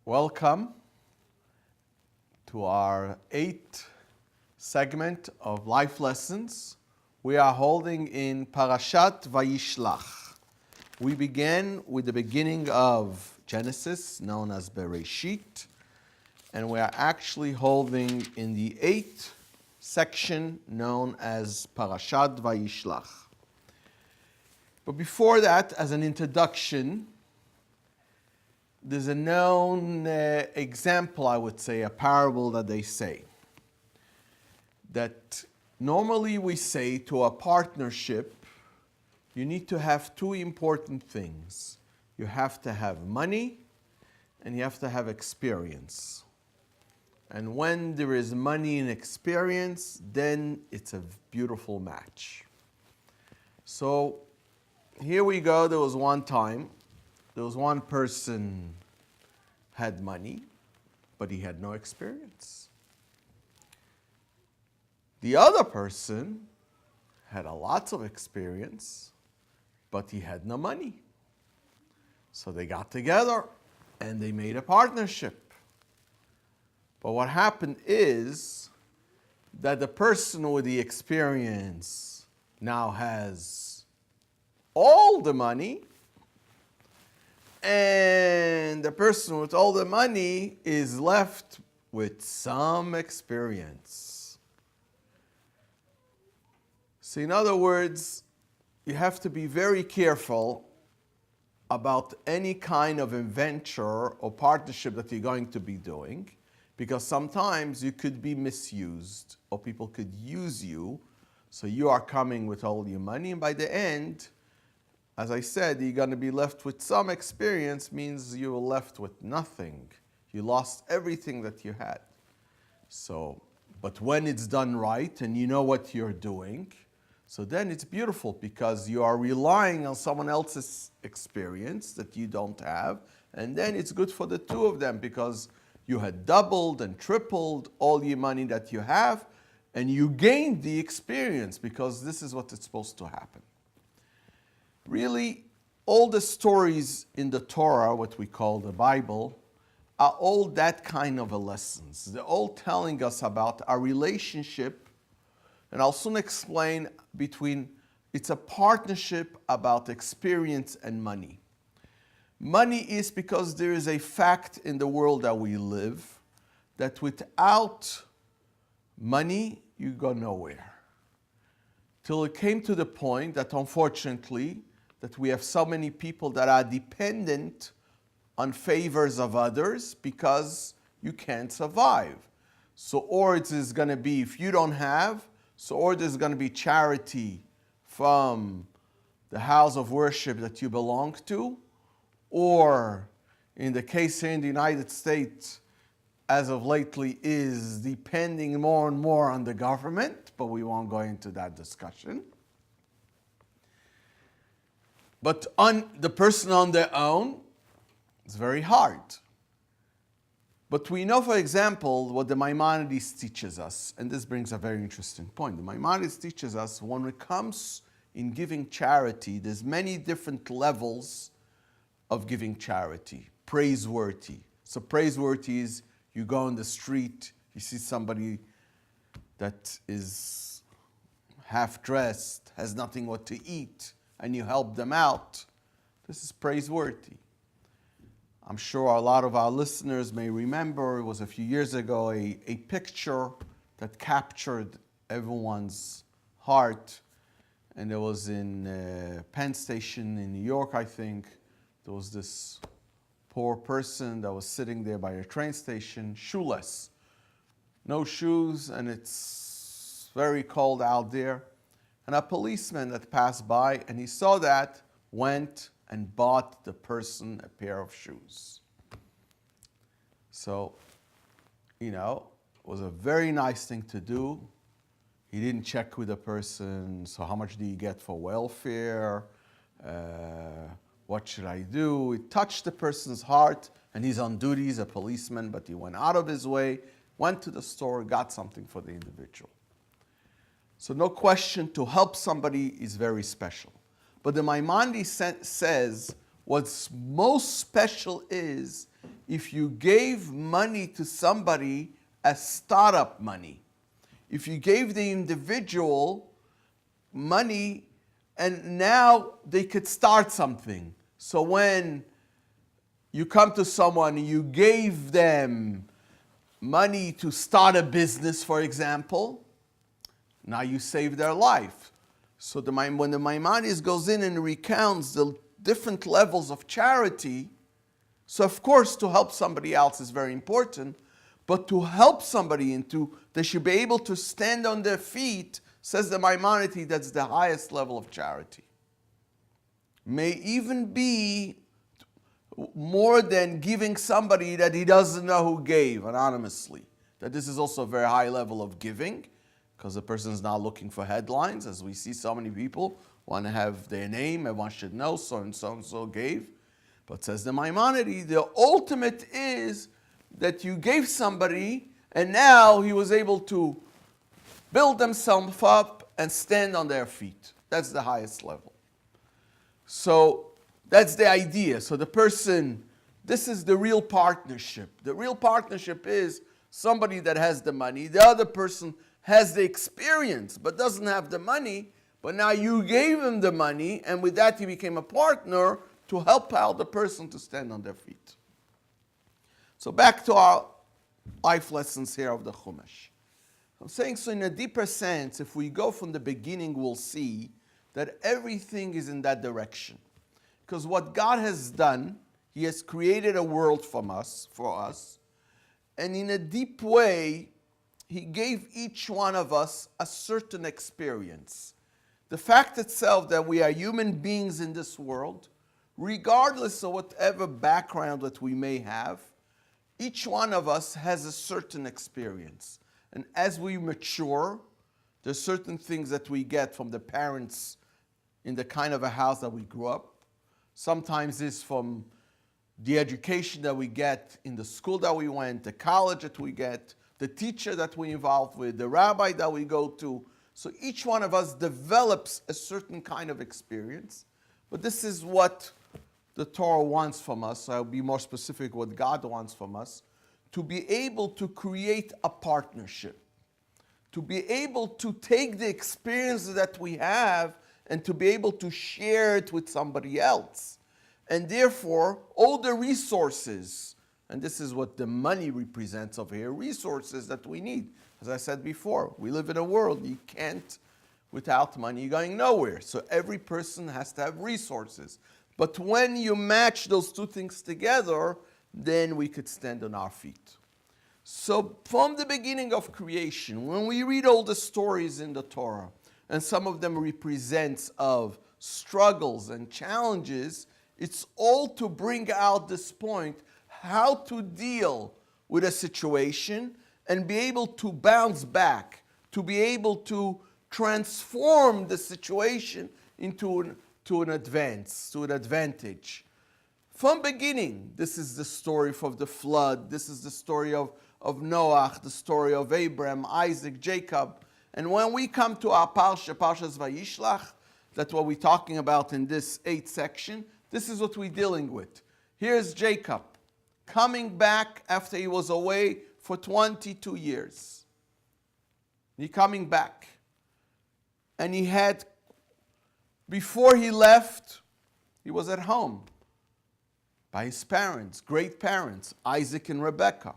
Welcome to our 8th segment of life lessons. We are holding in Parshat VAYISHLACH. We began with the beginning of Genesis, known as Bereshit, and we are actually holding in the 8th section known as Parshat VAYISHLACH. But before that, as an introduction, there's a known example, I would say, a parable that they say. That normally we say to a partnership, you need to have two important things. You have to have money and you have to have experience. And when there is money and experience, then it's a beautiful match. So here we go. There was one time, there was one person had money, but he had no experience. The other person had a lot of experience, but he had no money. So they got together and they made a partnership. But what happened is that the person with the experience now has all the money, and the person with all the money is left with some experience. So in other words, you have to be very careful about any kind of venture or partnership that you're going to be doing, because sometimes you could be misused or people could use you. So you are coming with all your money, and by the end, as I said, you're going to be left with some experience, means you're left with nothing. You lost everything that you had. So, but when it's done right and you know what you're doing, so then it's beautiful because you are relying on someone else's experience that you don't have, and then it's good for the two of them because you had doubled and tripled all your money that you have, and you gained the experience because this is what is supposed to happen. Really, all the stories in the Torah, what we call the Bible, are all that kind of lessons. They're all telling us about our relationship, and I'll soon explain it's a partnership about experience and money. Money is because there is a fact in the world that we live that without money, you go nowhere. Till it came to the point that unfortunately, that we have so many people that are dependent on favors of others because you can't survive. So or it is going to be, if you don't have, so or there's going to be charity from the house of worship that you belong to, or in the case here in the United States, as of lately, is depending more and more on the government, but we won't go into that discussion. But on the person on their own, it's very hard. But we know, for example, what the Maimonides teaches us, and this brings a very interesting point. The Maimonides teaches us when it comes in giving charity, there's many different levels of giving charity. Praiseworthy. So praiseworthy is you go on the street, you see somebody that is half-dressed, has nothing what to eat, and you help them out. This is praiseworthy. I'm sure a lot of our listeners may remember, it was a few years ago, a picture that captured everyone's heart. And it was in Penn Station in New York, I think. There was this poor person that was sitting there by a train station, shoeless. No shoes, and it's very cold out there. And a policeman that passed by, and he saw that, went and bought the person a pair of shoes. So, it was a very nice thing to do. He didn't check with the person, so how much do you get for welfare? What should I do? It touched the person's heart, and he's on duty as a policeman, but he went out of his way, went to the store, got something for the individual. So no question, to help somebody is very special. But the Maimonides says what's most special is if you gave money to somebody as startup money. If you gave the individual money and now they could start something. So when you come to someone, you gave them money to start a business, for example, now you save their life. So when the Maimonides goes in and recounts the different levels of charity, so of course to help somebody else is very important, but to help somebody they should be able to stand on their feet, says the Maimonides, that's the highest level of charity. May even be more than giving somebody that he doesn't know who gave anonymously. That this is also a very high level of giving, because the person is not looking for headlines, as we see so many people want to have their name, everyone should know so and so gave. But says the Maimonides, the ultimate is that you gave somebody and now he was able to build themselves up and stand on their feet. That's the highest level. So that's the idea. So the person, this is the real partnership. The real partnership is somebody that has the money, the other person has the experience but doesn't have the money, but now you gave him the money, and with that he became a partner to help out the person to stand on their feet. So back to our life lessons here of the Chumash. I'm saying, so in a deeper sense, if we go from the beginning, we'll see that everything is in that direction. Because what God has done, He has created a world for us, and in a deep way, He gave each one of us a certain experience. The fact itself that we are human beings in this world, regardless of whatever background that we may have, each one of us has a certain experience. And as we mature, there's certain things that we get from the parents in the kind of a house that we grew up. Sometimes it's from the education that we get in the school that we went, the college that we get, the teacher that we involved with, the rabbi that we go to. So each one of us develops a certain kind of experience. But this is what the Torah wants from us. I'll be more specific what God wants from us. To be able to create a partnership. To be able to take the experience that we have and to be able to share it with somebody else. And therefore, all the resources, and this is what the money represents over here, resources that we need. As I said before, we live in a world you can't, without money, going nowhere. So every person has to have resources. But when you match those two things together, then we could stand on our feet. So from the beginning of creation, when we read all the stories in the Torah, and some of them represents of struggles and challenges, it's all to bring out this point, how to deal with a situation and be able to bounce back, to be able to transform the situation into an advantage. From beginning, this is the story of the flood, this is the story of Noah, the story of Abraham, Isaac, Jacob. And when we come to our Parshat VAYISHLACH, that's what we're talking about in this 8th section, this is what we're dealing with. Here's Jacob coming back after he was away for 22 years. He's coming back. And he had, before he left, he was at home by his parents, great parents, Isaac and Rebekah,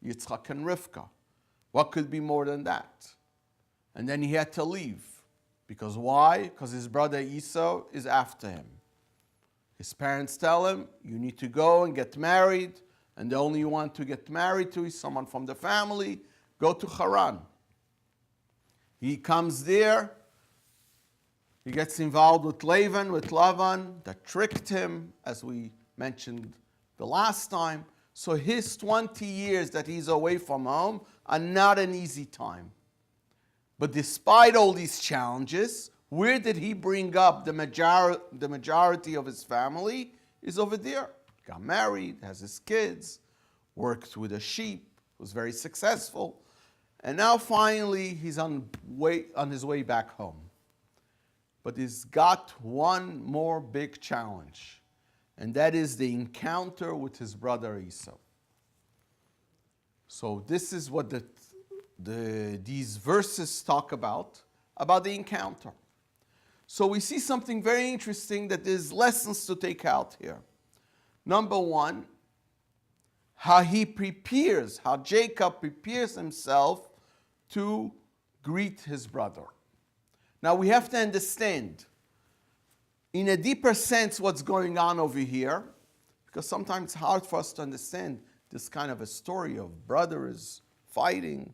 Yitzchok and Rivka. What could be more than that? And then he had to leave. Because why? Because his brother Esau is after him. His parents tell him, you need to go and get married, and the only one to get married to is someone from the family. Go to Haran. He comes there. He gets involved with Lavan, that tricked him, as we mentioned the last time. So his 20 years that he's away from home are not an easy time. But despite all these challenges, where did he bring up the majority of his family? Is over there. Got married, has his kids, worked with the sheep, was very successful. And now finally he's on his way back home. But he's got one more big challenge. and that is the encounter with his brother Esau. So this is what these verses talk about the encounter. So we see something very interesting, that there's lessons to take out here. Number one, how Jacob prepares himself to greet his brother. Now we have to understand, in a deeper sense, what's going on over here, because sometimes it's hard for us to understand this kind of a story of brothers fighting.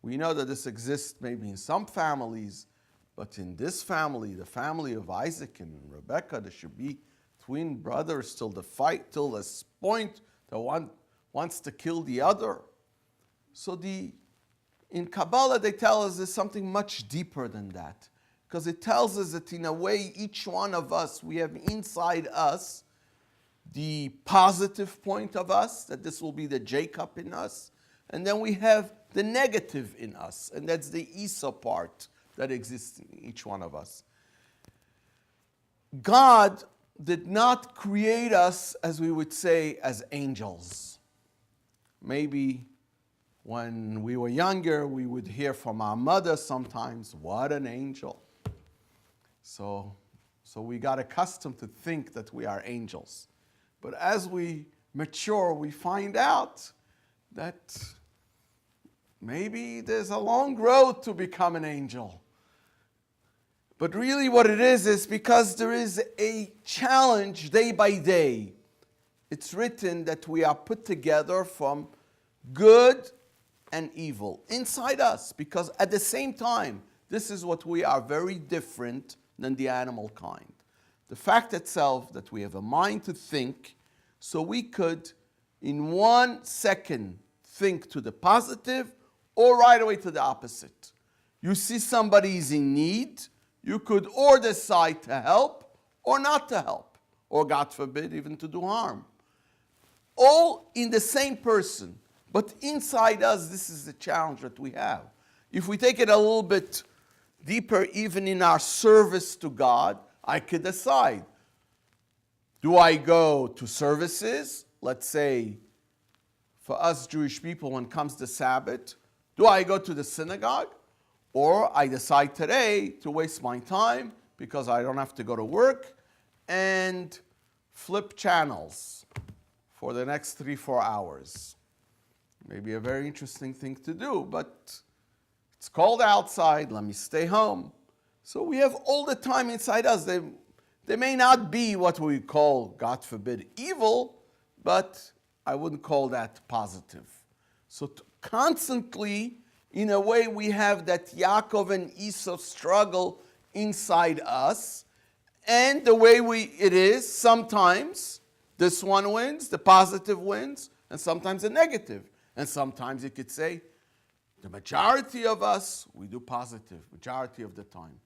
We know that this exists maybe in some families, but in this family, the family of Isaac and Rebekah, there should be twin brothers till the fight, till this point, the one wants to kill the other. So in Kabbalah, they tell us there's something much deeper than that, because it tells us that in a way, each one of us, we have inside us the positive point of us, that this will be the Jacob in us, and then we have the negative in us, and that's the Esau part that exists in each one of us. God did not create us, as we would say, as angels. Maybe when we were younger, we would hear from our mother sometimes, what an angel. So we got accustomed to think that we are angels. But as we mature, we find out that maybe there's a long road to become an angel. But really what it is because there is a challenge day by day. It's written that we are put together from good and evil inside us, because at the same time, this is what we are, very different than the animal kind. The fact itself that we have a mind to think, so we could in 1 second think to the positive or right away to the opposite. You see somebody is in need, you could or decide to help or not to help, or God forbid, even to do harm. All in the same person. But inside us, this is the challenge that we have. If we take it a little bit deeper, even in our service to God, I could decide. Do I go to services? Let's say, for us Jewish people, when it comes to Sabbath, do I go to the synagogue? Or I decide today to waste my time because I don't have to go to work and flip channels for the next 3-4 hours. Maybe a very interesting thing to do, but it's cold outside, let me stay home. So we have all the time inside us. They may not be what we call, God forbid, evil, but I wouldn't call that positive. So constantly, in a way, we have that Yaakov and Esau struggle inside us. And the way it is, sometimes this one wins, the positive wins, and sometimes the negative. And sometimes you could say, the majority of us, we do positive, majority of the time.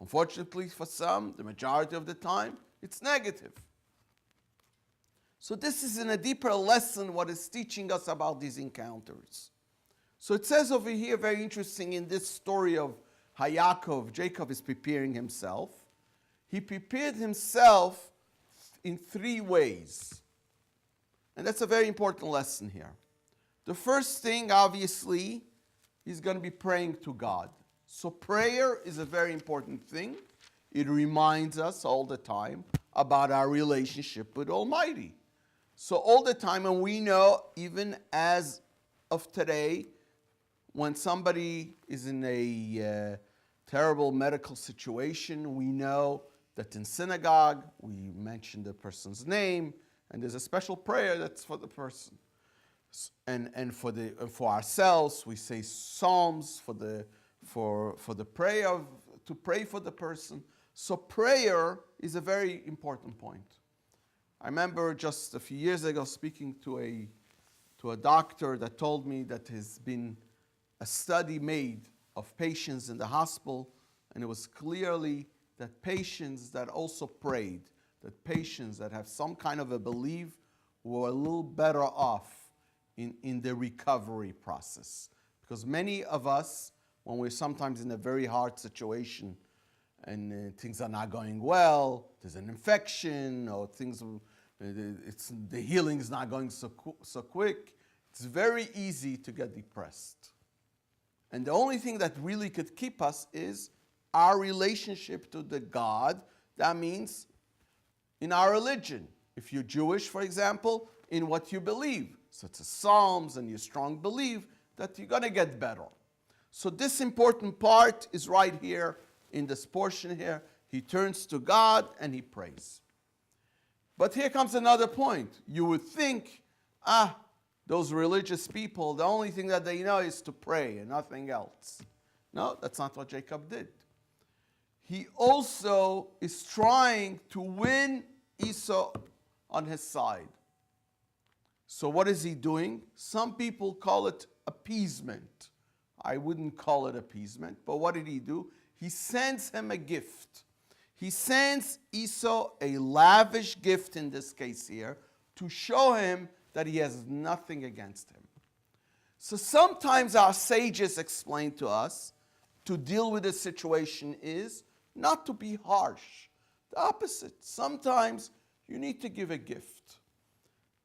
Unfortunately for some, the majority of the time, it's negative. So this is in a deeper lesson what is teaching us about these encounters. So it says over here, very interesting, in this story of how Jacob is preparing himself. He prepared himself in 3 ways. And that's a very important lesson here. The first thing, obviously, he's going to be praying to God. So prayer is a very important thing. It reminds us all the time about our relationship with Almighty. So all the time, and we know even as of today, when somebody is in a terrible medical situation, we know that in synagogue, we mention the person's name, and there's a special prayer that's for the person. And for ourselves, we say psalms for the prayer to pray for the person. So prayer is a very important point. I remember just a few years ago speaking to a doctor that told me that has been a study made of patients in the hospital, and it was clearly that patients that also prayed, that patients that have some kind of a belief, were a little better off in the recovery process. Because many of us, when we're sometimes in a very hard situation, and things are not going well, there's an infection, or the healing is not going so quick, it's very easy to get depressed. And the only thing that really could keep us is our relationship to the God. That means in our religion. If you're Jewish, for example, in what you believe. So it's the Psalms and your strong belief that you're going to get better. So this important part is right here in this portion here. He turns to God and he prays. But here comes another point. You would think, those religious people, the only thing that they know is to pray and nothing else. No, that's not what Jacob did. He also is trying to win Esau on his side. So what is he doing? Some people call it appeasement. I wouldn't call it appeasement, but what did he do? He sends him a gift. He sends Esau a lavish gift in this case here to show him that he has nothing against him. So sometimes our sages explain to us to deal with this situation is not to be harsh. The opposite. Sometimes you need to give a gift.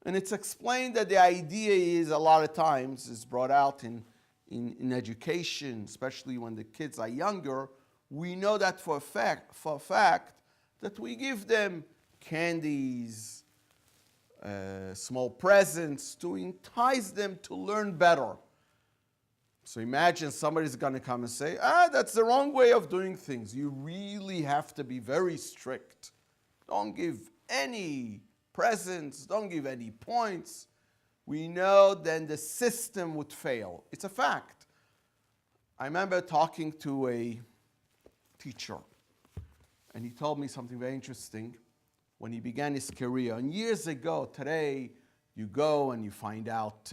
And it's explained that the idea is a lot of times is brought out in education, especially when the kids are younger. We know that for a fact that we give them candies, small presents to entice them to learn better. So imagine somebody's going to come and say, that's the wrong way of doing things. You really have to be very strict. Don't give any presents, don't give any points. We know then the system would fail. It's a fact. I remember talking to a teacher, and he told me something very interesting when he began his career. And years ago, today, you go and you find out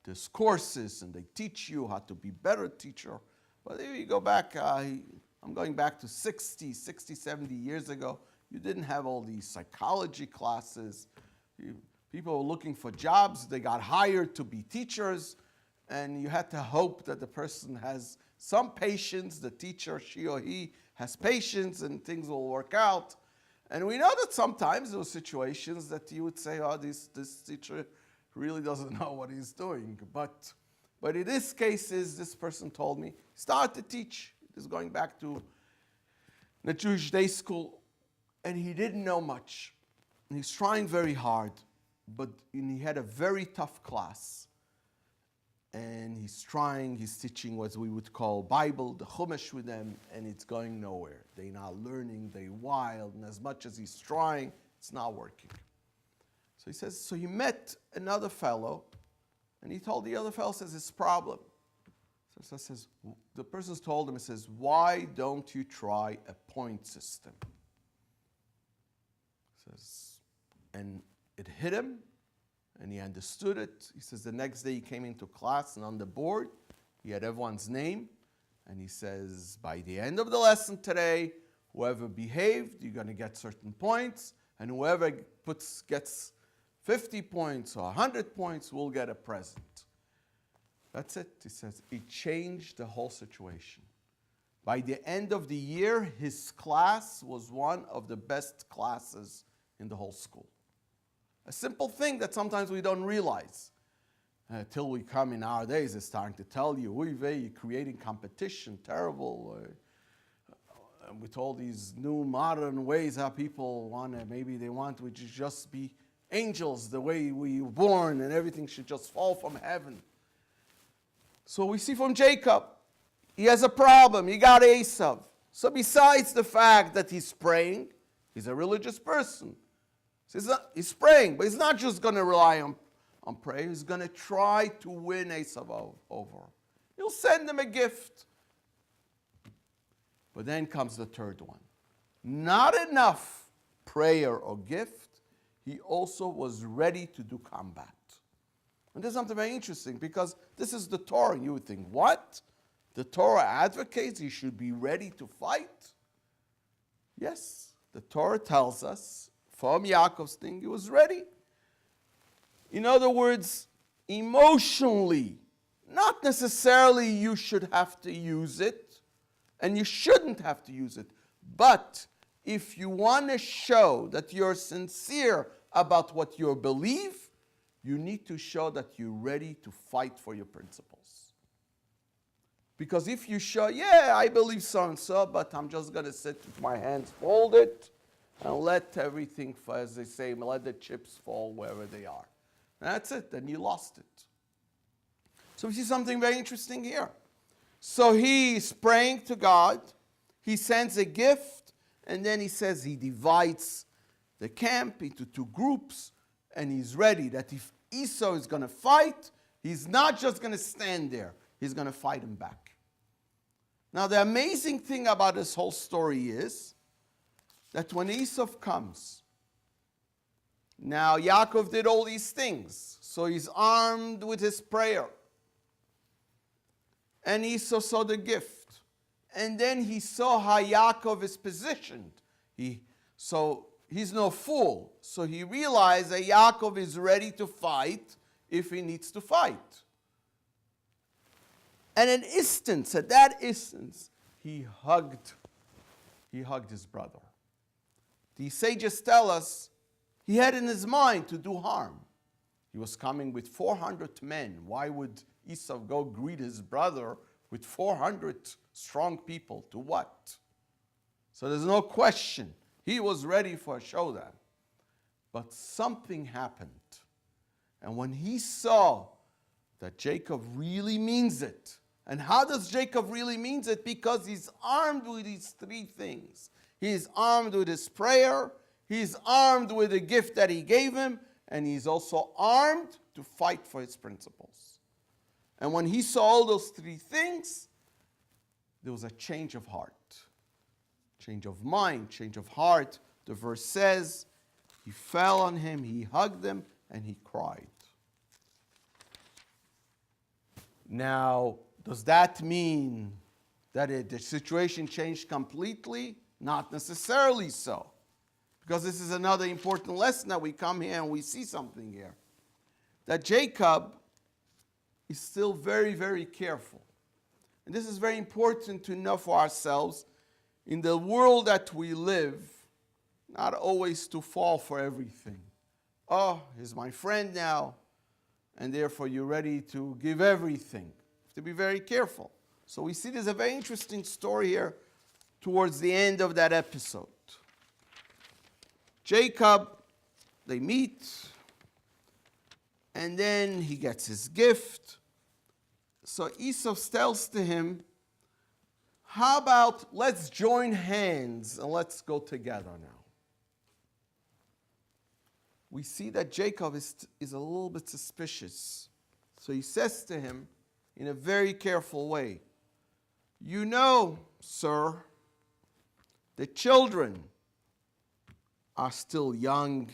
there's courses, and they teach you how to be a better teacher. But if you go back, I'm going back to 60, 70 years ago, you didn't have all these psychology classes. People were looking for jobs. They got hired to be teachers, and you had to hope that the person has some patience, the teacher, she or he, has patience, and things will work out. And we know that sometimes there were situations that you would say, this teacher really doesn't know what he's doing. But in this case, this person told me, start to teach. This is going back to the Jewish day school. And he didn't know much. And he's trying very hard. But he had a very tough class. And he's teaching what we would call Bible, the Chumash with them, and it's going nowhere. They're not learning, they're wild, and as much as he's trying, it's not working. So he says, so he met another fellow, and he told the other fellow, says, his problem. So says, the person's told him, he says, why don't you try a point system? Says, and it hit him, and he understood it. He says the next day he came into class, and on the board, he had everyone's name, and he says, by the end of the lesson today, whoever behaved, you're going to get certain points, and whoever gets 50 points or 100 points will get a present. That's it. He says it changed the whole situation. By the end of the year, his class was one of the best classes in the whole school. A simple thing that sometimes we don't realize. Till we come in our days, it's starting to tell you, you're creating competition, terrible. With all these new modern ways how people we should just be angels the way we were born and everything should just fall from heaven. So we see from Jacob, he has a problem. He got Esau. So besides the fact that he's praying, he's a religious person. So he's praying, but he's not just going to rely on prayer. He's going to try to win Esau over. He'll send him a gift. But then comes the third one. Not enough prayer or gift. He also was ready to do combat. And this is something very interesting because this is the Torah. You would think, what? The Torah advocates he should be ready to fight? Yes, the Torah tells us from Yaakov's thing he was ready. In other words, emotionally, not necessarily you should have to use it, and you shouldn't have to use it, But if you want to show that you're sincere about what you believe, you need to show that you're ready to fight for your principles. Because if you show, yeah, I believe so and so, but I'm just going to sit with my hands folded and let everything, as they say, let the chips fall wherever they are. And that's it. Then you lost it. So we see something very interesting here. So he's praying to God. He sends a gift. And then he says he divides the camp into two groups. And he's ready that if Esau is going to fight, he's not just going to stand there. He's going to fight him back. Now the amazing thing about this whole story is that when Esau comes, now Yaakov did all these things. So he's armed with his prayer. And Esau saw the gift. And then he saw how Yaakov is positioned. So he's no fool. So he realized that Yaakov is ready to fight if he needs to fight. And at that instance, he hugged his brother. The sages tell us he had in his mind to do harm. He was coming with 400 men. Why would Esau go greet his brother with 400 strong people? To what? So there's no question. He was ready for a showdown. But something happened. And when he saw that Jacob really means it, and how does Jacob really means it? Because he's armed with these three things. He's armed with his prayer, he's armed with the gift that he gave him, and he's also armed to fight for his principles. And when he saw all those three things, there was a change of heart. Change of mind, change of heart. The verse says, he fell on him, he hugged him, and he cried. Now, does that mean that the situation changed completely? Not necessarily so. Because this is another important lesson that we come here and we see something here. That Jacob is still very, very careful. And this is very important to know for ourselves. In the world that we live, not always to fall for everything. Oh, he's my friend now, and therefore you're ready to give everything. You have to be very careful. So we see there's a very interesting story here towards the end of that episode. Jacob, they meet, and then he gets his gift. So Esau tells to him, how about let's join hands and let's go together now. We see that Jacob is a little bit suspicious. So he says to him in a very careful way, you know, sir, the children are still young,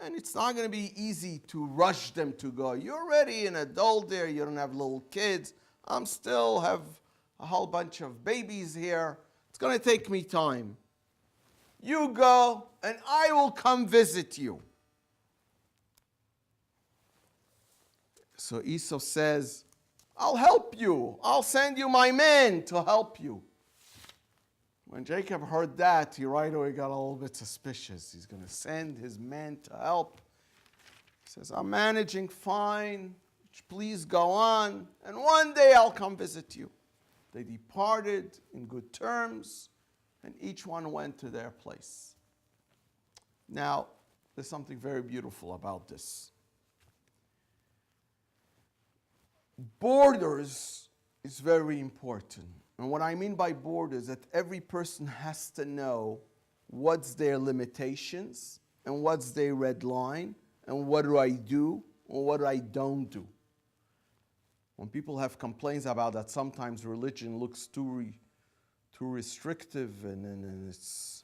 and it's not going to be easy to rush them to go. You're already an adult there, you don't have little kids. I'm still have a whole bunch of babies here. It's going to take me time. You go, and I will come visit you. So Esau says, I'll help you. I'll send you my men to help you. When Jacob heard that, he right away got a little bit suspicious. He's going to send his men to help. He says, I'm managing fine. Please go on. And one day I'll come visit you. They departed in good terms, and each one went to their place. Now, there's something very beautiful about this. Borders is very important. And what I mean by borders is that every person has to know what's their limitations and what's their red line and what do I do or what I don't do. When people have complaints about that, sometimes religion looks too restrictive and it's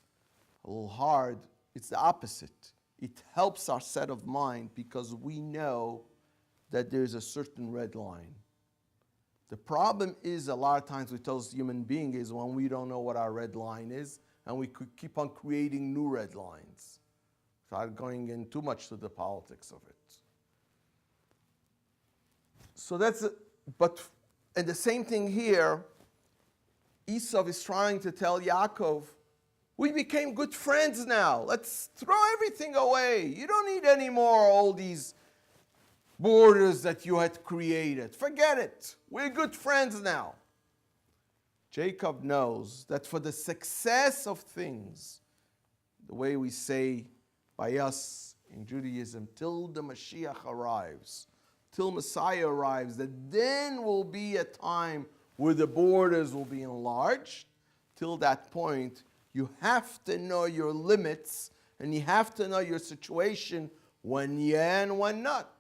a little hard. It's the opposite. It helps our set of mind because we know that there's a certain red line. The problem is a lot of times with us human beings is when we don't know what our red line is and we could keep on creating new red lines. Without going in too much to the politics of it. So and the same thing here, Esau is trying to tell Yaakov, we became good friends now. Let's throw everything away. You don't need any more all these borders that you had created. Forget it. We're good friends now. Jacob knows that for the success of things, the way we say by us in Judaism, till the Mashiach arrives, till Messiah arrives, that then will be a time where the borders will be enlarged. Till that point, you have to know your limits and you have to know your situation when yeah and when not.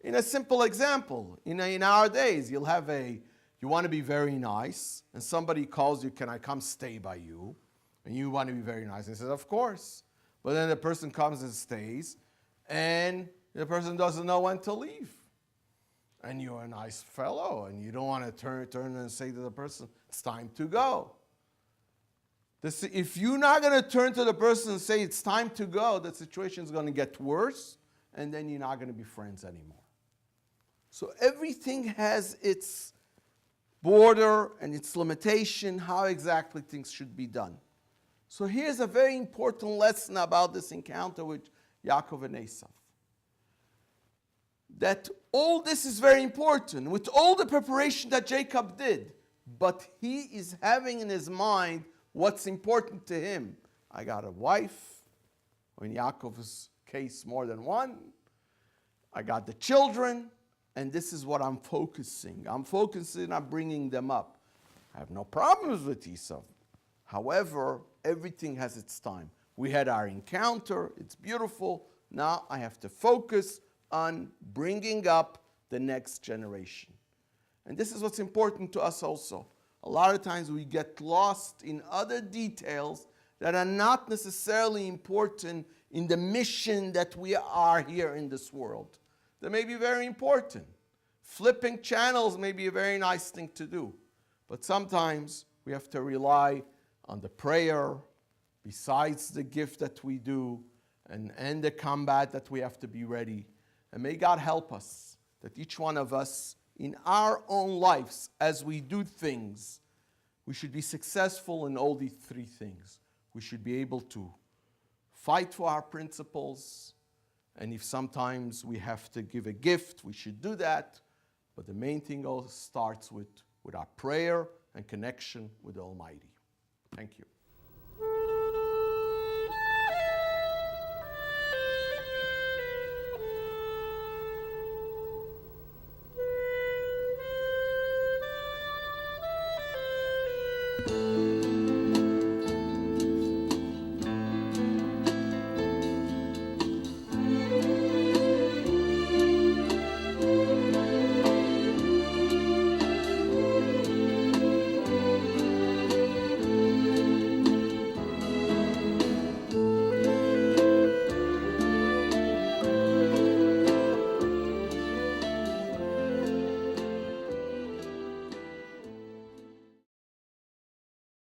In a simple example, in our days, you want to be very nice, and somebody calls you, can I come stay by you? And you want to be very nice. And he says, of course. But then the person comes and stays, and the person doesn't know when to leave. And you're a nice fellow, and you don't want to turn and say to the person, it's time to go. If you're not going to turn to the person and say it's time to go, the situation is going to get worse, and then you're not going to be friends anymore. So everything has its border and its limitation, how exactly things should be done. So here's a very important lesson about this encounter with Yaakov and Esau. That all this is very important, with all the preparation that Jacob did, but he is having in his mind what's important to him. I got a wife, or in Yaakov's case, more than one. I got the children, and this is what I'm focusing. I'm focusing on bringing them up. I have no problems with Esau. However, everything has its time. We had our encounter. It's beautiful. Now I have to focus on bringing up the next generation. And this is what's important to us also. A lot of times we get lost in other details that are not necessarily important in the mission that we are here in this world. They may be very important. Flipping channels may be a very nice thing to do. But sometimes we have to rely on the prayer, besides the gift that we do, and the combat that we have to be ready. And may God help us, that each one of us, in our own lives, as we do things, we should be successful in all these three things. We should be able to fight for our principles, and if sometimes we have to give a gift, we should do that. But the main thing all starts with our prayer and connection with the Almighty. Thank you.